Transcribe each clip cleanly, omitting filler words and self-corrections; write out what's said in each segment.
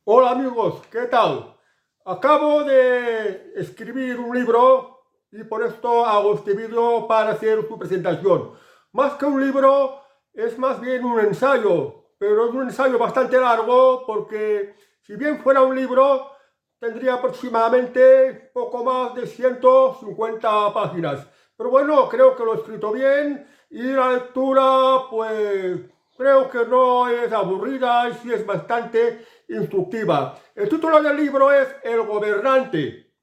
Hola amigos, ¿qué tal? Acabo de escribir un libro y por esto hago este vídeo para hacer su presentación. Más que un libro, es más bien un ensayo, pero es un ensayo bastante largo porque si bien fuera un libro, tendría aproximadamente poco más de 150 páginas. Pero bueno, creo que lo he escrito bien y la lectura, pues creo que no es aburrida y sí es bastante instructiva. El título del libro es El gobernante,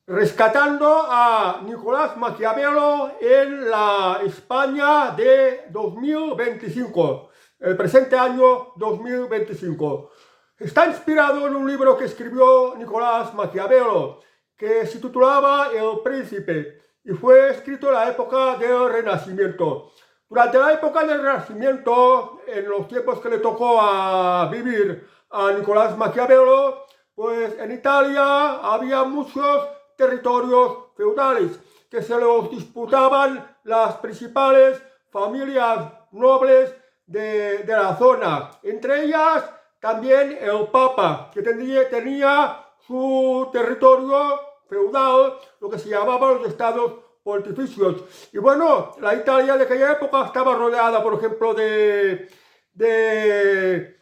rescatando a Nicolás Maquiavelo en la España de 2025, el presente año 2025. Está inspirado en un libro que escribió Nicolás Maquiavelo, que se titulaba El Príncipe, y fue escrito en la época del Renacimiento. Durante la época del Renacimiento, en los tiempos que le tocó a vivir a Nicolás Maquiavelo, pues en Italia había muchos territorios feudales que se los disputaban las principales familias nobles de la zona. Entre ellas también el Papa, que tenía su territorio feudal, lo que se llamaban los estados pontificios. Y bueno, la Italia de aquella época estaba rodeada, por ejemplo, de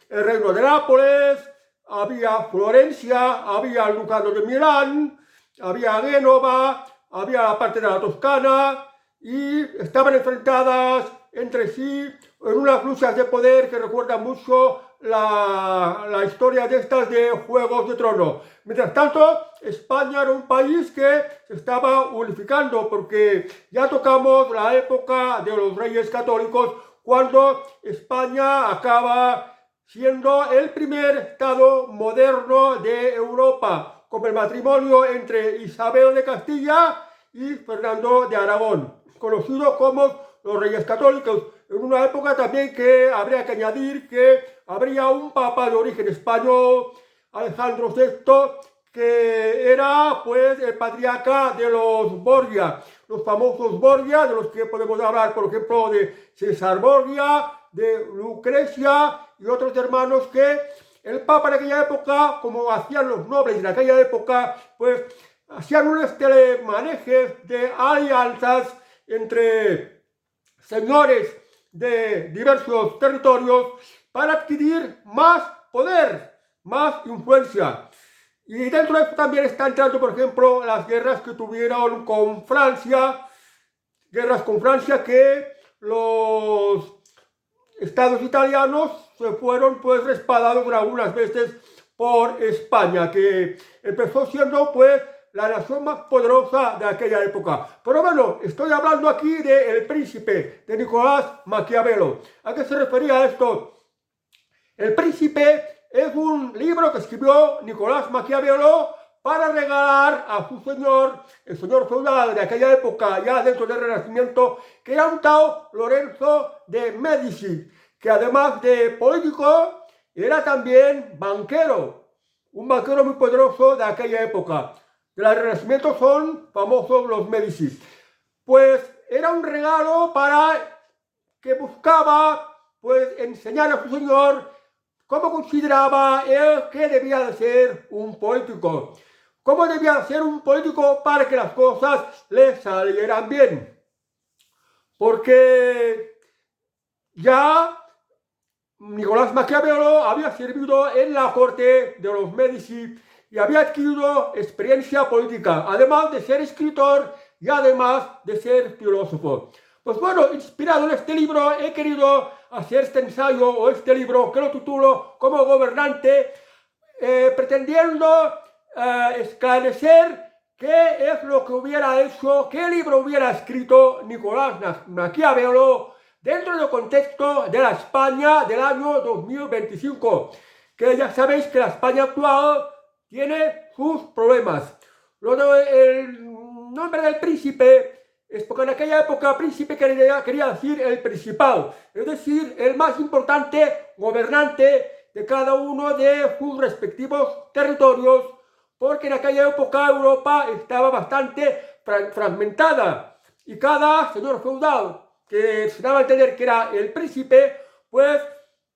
el reino de Nápoles, había Florencia, había el ducado de Milán, había Génova, había la parte de la Toscana y estaban enfrentadas entre sí en unas luchas de poder que recuerdan mucho la historia de estas de Juegos de Tronos. Mientras tanto, España era un país que se estaba unificando porque ya tocamos la época de los reyes católicos cuando España acaba siendo el primer estado moderno de Europa, con el matrimonio entre Isabel de Castilla y Fernando de Aragón, conocidos como los Reyes Católicos, en una época también que habría que añadir que habría un papa de origen español, Alejandro VI, que era pues el patriarca de los Borgia, los famosos Borgia, de los que podemos hablar, por ejemplo, de César Borgia, de Lucrecia y otros hermanos que el Papa en aquella época, como hacían los nobles en aquella época, pues hacían unos telemanejes de alianzas entre señores de diversos territorios para adquirir más poder, más influencia. Y dentro de esto también está entrando, por ejemplo, las guerras que tuvieron con Francia, guerras con Francia que los estados italianos se fueron pues respaldados algunas veces por España, que empezó siendo pues la nación más poderosa de aquella época. Pero bueno, estoy hablando aquí de El Príncipe, de Nicolás Maquiavelo. ¿A qué se refería esto? El Príncipe es un libro que escribió Nicolás Maquiavelo para regalar a su señor, el señor feudal de aquella época, ya dentro del Renacimiento, que era un tal Lorenzo de Medici, que además de político, era también banquero, un banquero muy poderoso de aquella época. Del Renacimiento son famosos los Medici. Pues era un regalo para que buscaba pues enseñar a su señor cómo consideraba él que debía de ser un político, cómo debía ser un político para que las cosas le salieran bien. Porque ya Nicolás Maquiavelo había servido en la corte de los Medici y había adquirido experiencia política, además de ser escritor y además de ser filósofo. Pues bueno, inspirado en este libro, he querido hacer este ensayo o este libro que lo titulo como gobernante, pretendiendo esclarecer qué es lo que hubiera hecho, qué libro hubiera escrito Nicolás Maquiavelo dentro del contexto de la España del año 2025, que ya sabéis que la España actual tiene sus problemas. El nombre del príncipe es porque en aquella época príncipe quería decir el principal, es decir, el más importante gobernante de cada uno de sus respectivos territorios, porque en aquella época Europa estaba bastante fragmentada y cada señor feudal que se daba a entender que era el príncipe, pues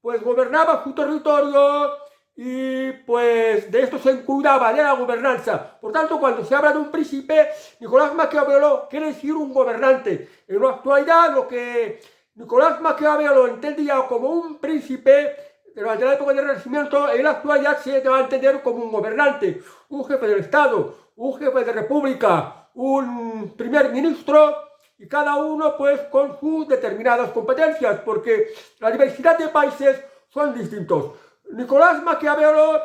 gobernaba su territorio y pues de esto se cuidaba de la gobernanza. Por tanto, cuando se habla de un príncipe, Nicolás Maquiavelo quiere decir un gobernante. En la actualidad, lo que Nicolás Maquiavelo entendía como un príncipe durante la época del Renacimiento, en la actualidad se va a entender como un gobernante, un jefe del Estado, un jefe de república, un primer ministro, y cada uno pues con sus determinadas competencias, porque la diversidad de países son distintos. Nicolás Maquiavelo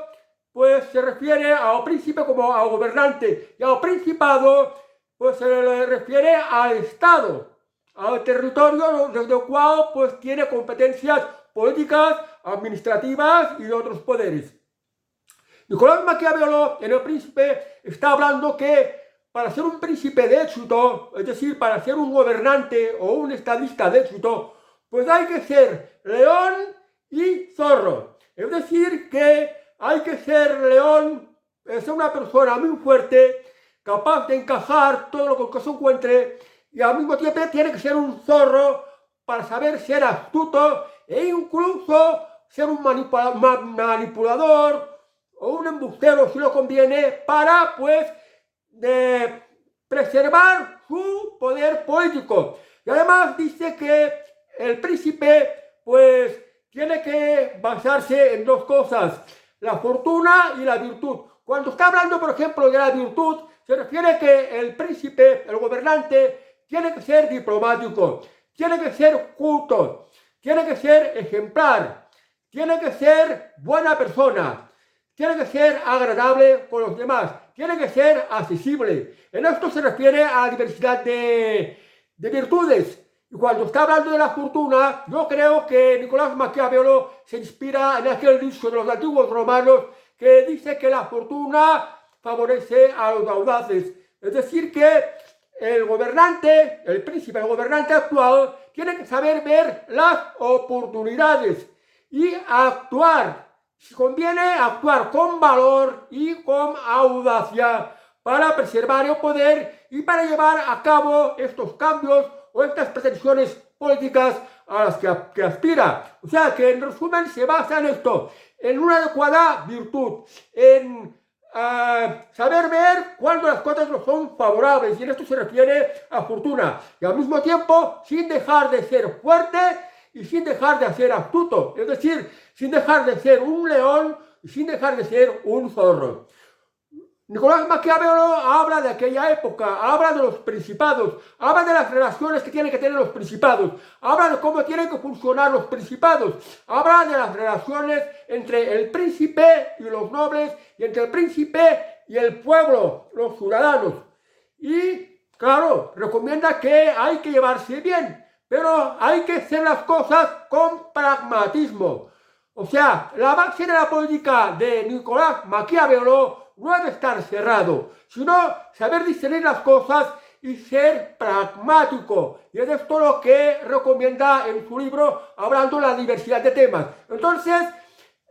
pues se refiere al príncipe como a gobernante, y al principado pues se le refiere al Estado, al territorio desde el cual pues tiene competencias políticas, administrativas y de otros poderes. Nicolás Maquiavelo en El Príncipe está hablando que para ser un príncipe de éxito, es decir, para ser un gobernante o un estadista de éxito, pues hay que ser león y zorro. Es decir, que hay que ser león, ser una persona muy fuerte, capaz de encajar todo lo que se encuentre, y al mismo tiempo tiene que ser un zorro para saber ser astuto e incluso ser un manipulador o un embustero si lo conviene para pues preservar su poder político. Y además dice que el príncipe pues tiene que basarse en dos cosas, la fortuna y la virtud. Cuando está hablando, por ejemplo, de la virtud, se refiere que el príncipe, el gobernante, tiene que ser diplomático, tiene que ser culto, tiene que ser ejemplar, tiene que ser buena persona, tiene que ser agradable con los demás, tiene que ser accesible. En esto se refiere a la diversidad de virtudes. Y cuando está hablando de la fortuna, yo creo que Nicolás Maquiavelo se inspira en aquel dicho de los antiguos romanos que dice que la fortuna favorece a los audaces. Es decir, que el gobernante, el príncipe, el gobernante actual, tiene que saber ver las oportunidades y actuar. Si conviene, actuar con valor y con audacia para preservar el poder y para llevar a cabo estos cambios o estas pretensiones políticas a las que aspira. O sea que en resumen se basa en esto, en una adecuada virtud, en saber ver cuándo las cosas no son favorables, y en esto se refiere a fortuna, y al mismo tiempo sin dejar de ser fuerte y sin dejar de ser astuto, es decir, sin dejar de ser un león y sin dejar de ser un zorro. Nicolás Maquiavelo habla de aquella época, habla de los principados, habla de las relaciones que tienen que tener los principados, habla de cómo tienen que funcionar los principados, habla de las relaciones entre el príncipe y los nobles, y entre el príncipe y el pueblo, los ciudadanos. Y, claro, recomienda que hay que llevarse bien, pero hay que hacer las cosas con pragmatismo. O sea, la base de la política de Nicolás Maquiavelo no debe estar cerrado, sino saber discernir las cosas y ser pragmático. Y es esto lo que recomienda en su libro, hablando de la diversidad de temas. Entonces,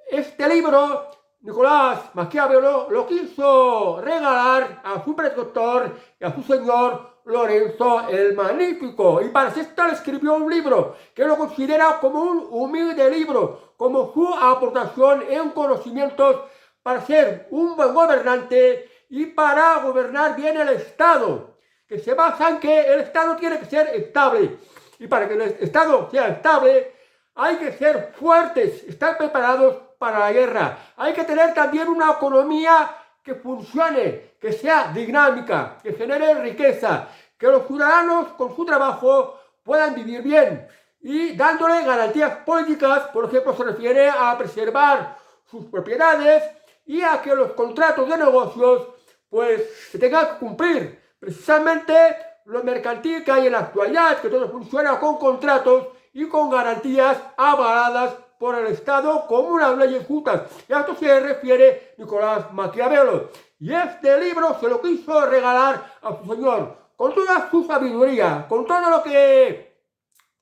este libro, Nicolás Maquiavelo lo quiso regalar a su protector y a su señor Lorenzo el Magnífico. Y para esto le escribió un libro que lo considera como un humilde libro, como su aportación en conocimientos para ser un buen gobernante y para gobernar bien el Estado, que se basa en que el Estado tiene que ser estable. Y para que el Estado sea estable, hay que ser fuertes, estar preparados para la guerra. Hay que tener también una economía que funcione, que sea dinámica, que genere riqueza, que los ciudadanos con su trabajo puedan vivir bien y dándole garantías políticas. Por ejemplo, se refiere a preservar sus propiedades y a que los contratos de negocios pues se tengan que cumplir. Precisamente lo mercantil que hay en la actualidad, que todo funciona con contratos y con garantías avaladas por el Estado como unas leyes justas. Y a esto se refiere Nicolás Maquiavelo. Y este libro se lo quiso regalar a su señor, con toda su sabiduría, con todo lo que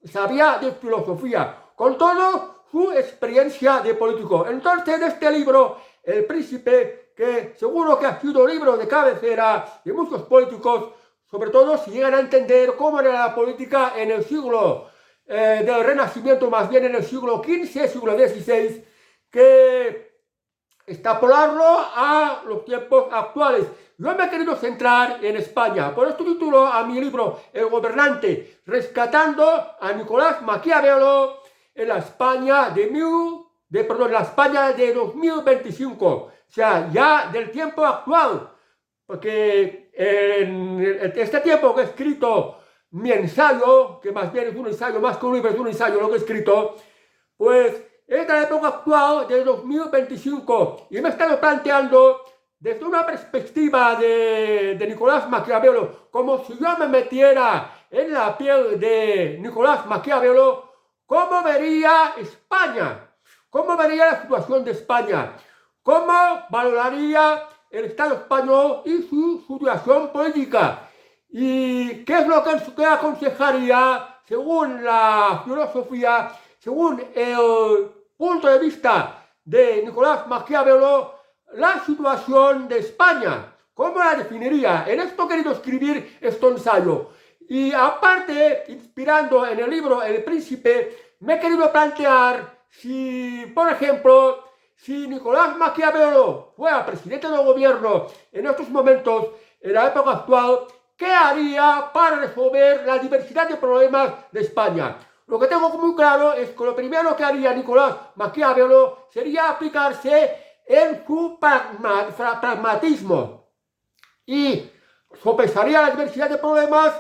sabía de filosofía, con toda su experiencia de político. Entonces, este libro, El Príncipe, que seguro que ha sido libro de cabecera de muchos políticos, sobre todo si llegan a entender cómo era la política en el siglo del Renacimiento, más bien en el siglo XV, siglo XVI, que extrapolarlo a los tiempos actuales. Yo me he querido centrar en España, por esto titulo a mi libro El Gobernante, rescatando a Nicolás Maquiavelo en la España la España de 2025, o sea, ya del tiempo actual, porque en este tiempo que he escrito mi ensayo, que más bien es un ensayo, más que un libro, es un ensayo lo que he escrito, pues es la época actual de 2025 y me he estado planteando desde una perspectiva de Nicolás Maquiavelo, como si yo me metiera en la piel de Nicolás Maquiavelo, ¿cómo vería España? ¿Cómo vería la situación de España? ¿Cómo valoraría el Estado español y su situación política? ¿Y qué es lo que aconsejaría, según la filosofía, según el punto de vista de Nicolás Maquiavelo, la situación de España? ¿Cómo la definiría? En esto he querido escribir este ensayo. Y aparte, inspirando en el libro El Príncipe, me he querido plantear si, por ejemplo, si Nicolás Maquiavelo fuera presidente del gobierno en estos momentos, en la época actual, ¿qué haría para resolver la diversidad de problemas de España? Lo que tengo muy claro es que lo primero que haría Nicolás Maquiavelo sería aplicarse en su pragmatismo y sopesaría la diversidad de problemas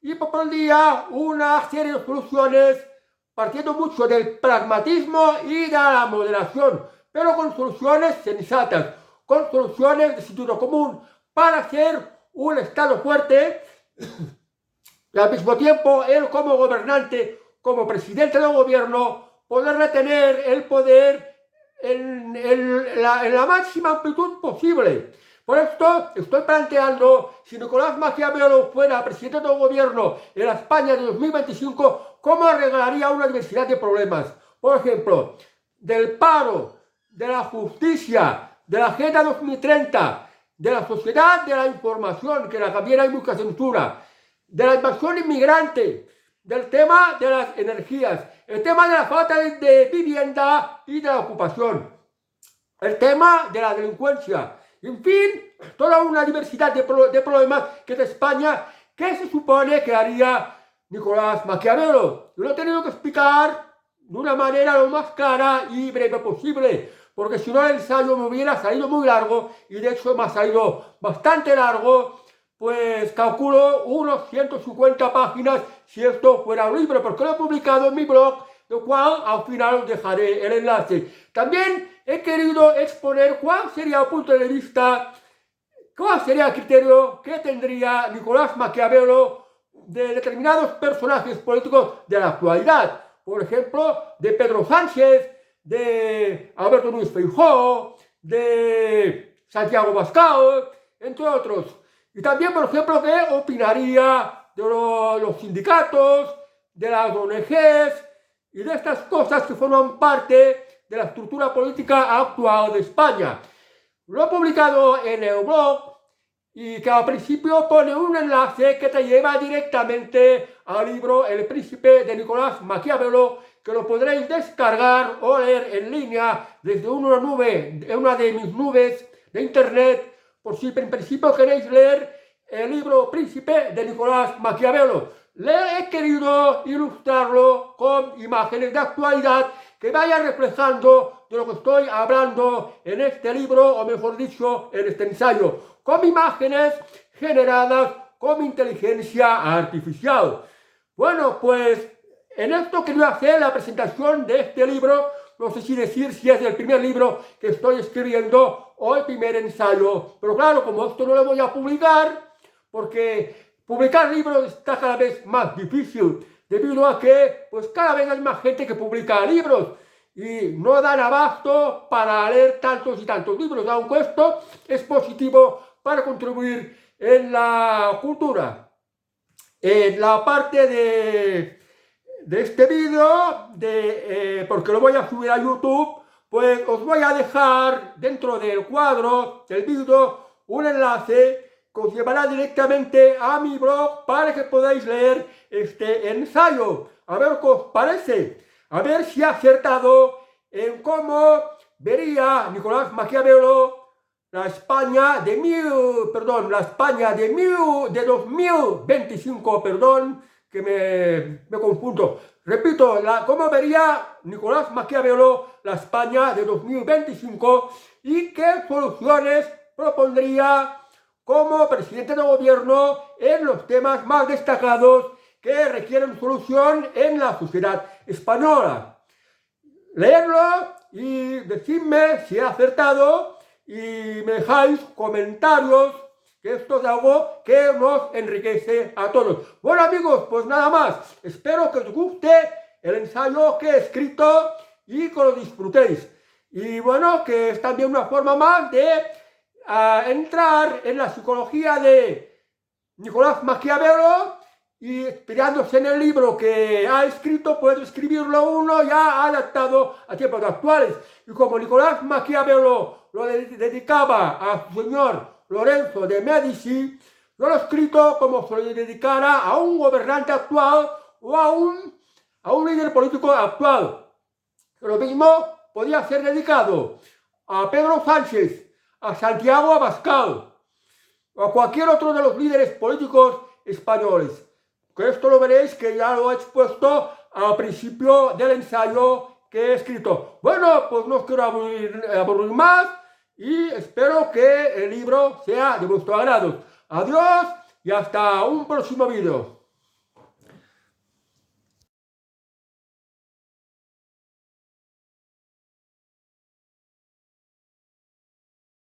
y propondría una serie de soluciones partiendo mucho del pragmatismo y de la moderación, pero con soluciones sensatas, con soluciones de sentido común para hacer un Estado fuerte y al mismo tiempo él como gobernante, como presidente del gobierno, poder retener el poder en la máxima amplitud posible. Por esto estoy planteando, si Nicolás Maquiavelo fuera presidente del gobierno en la España de 2025, ¿cómo arreglaría una diversidad de problemas? Por ejemplo, del paro, de la justicia, de la Agenda 2030, de la sociedad de la información, que también hay mucha censura, de la invasión inmigrante, del tema de las energías, el tema de la falta de vivienda y de la ocupación, el tema de la delincuencia, en fin, toda una diversidad de problemas que de España, ¿qué se supone que haría Nicolás Maquiavelo? Yo lo he tenido que explicar de una manera lo más clara y breve posible, porque si no el ensayo me hubiera salido muy largo, y de hecho me ha salido bastante largo, pues calculo unos 150 páginas si esto fuera un libro, porque lo he publicado en mi blog, lo cual al final os dejaré el enlace. También he querido exponer cuál sería el punto de vista, cuál sería el criterio que tendría Nicolás Maquiavelo de determinados personajes políticos de la actualidad. Por ejemplo, de Pedro Sánchez, de Alberto Núñez Feijóo, de Santiago Abascal, entre otros. Y también, por ejemplo, qué opinaría de los sindicatos, de las ONGs y de estas cosas que forman parte de la estructura política actual de España. Lo he publicado en el blog y que al principio pone un enlace que te lleva directamente al libro El Príncipe de Nicolás Maquiavelo, que lo podréis descargar o leer en línea desde una nube, en una de mis nubes de internet, por si en principio queréis leer el libro Príncipe de Nicolás Maquiavelo. Le he querido ilustrarlo con imágenes de actualidad que vayan reflejando de lo que estoy hablando en este libro, o mejor dicho, en este ensayo, con imágenes generadas con inteligencia artificial. Bueno, pues en esto quería hacer la presentación de este libro. No sé si decir si es el primer libro que estoy escribiendo o el primer ensayo, pero claro, como esto no lo voy a publicar, porque publicar libros está cada vez más difícil, debido a que pues cada vez hay más gente que publica libros y no dan abasto para leer tantos y tantos libros, aunque esto es positivo para contribuir en la cultura. En la parte de este vídeo, porque lo voy a subir a YouTube, pues os voy a dejar dentro del cuadro del vídeo un enlace que os llevará directamente a mi blog para que podáis leer este ensayo. A ver qué os parece, a ver si he acertado en cómo vería Nicolás Maquiavelo la España de 2025, perdón, que me confundo. Repito, ¿cómo vería Nicolás Maquiavelo la España de 2025 y qué soluciones propondría como presidente de gobierno en los temas más destacados que requieren solución en la sociedad española? Leerlo y decidme si he acertado y me dejáis comentarios, que esto es algo que nos enriquece a todos. Bueno amigos, pues nada más. Espero que os guste el ensayo que he escrito y que lo disfrutéis. Y bueno, que es también una forma más de entrar en la psicología de Nicolás Maquiavelo y inspirándose en el libro que ha escrito, puede escribirlo uno ya adaptado a tiempos actuales. Y como Nicolás Maquiavelo lo dedicaba a su señor Lorenzo de Medici, yo lo he escrito como se lo dedicara a un gobernante actual o a un líder político actual. Lo mismo podía ser dedicado a Pedro Sánchez, a Santiago Abascal o a cualquier otro de los líderes políticos españoles. Que esto lo veréis que ya lo he expuesto al principio del ensayo que he escrito. Bueno, pues no os quiero aburrir más y espero que el libro sea de vuestro agrado. Adiós y hasta un próximo vídeo.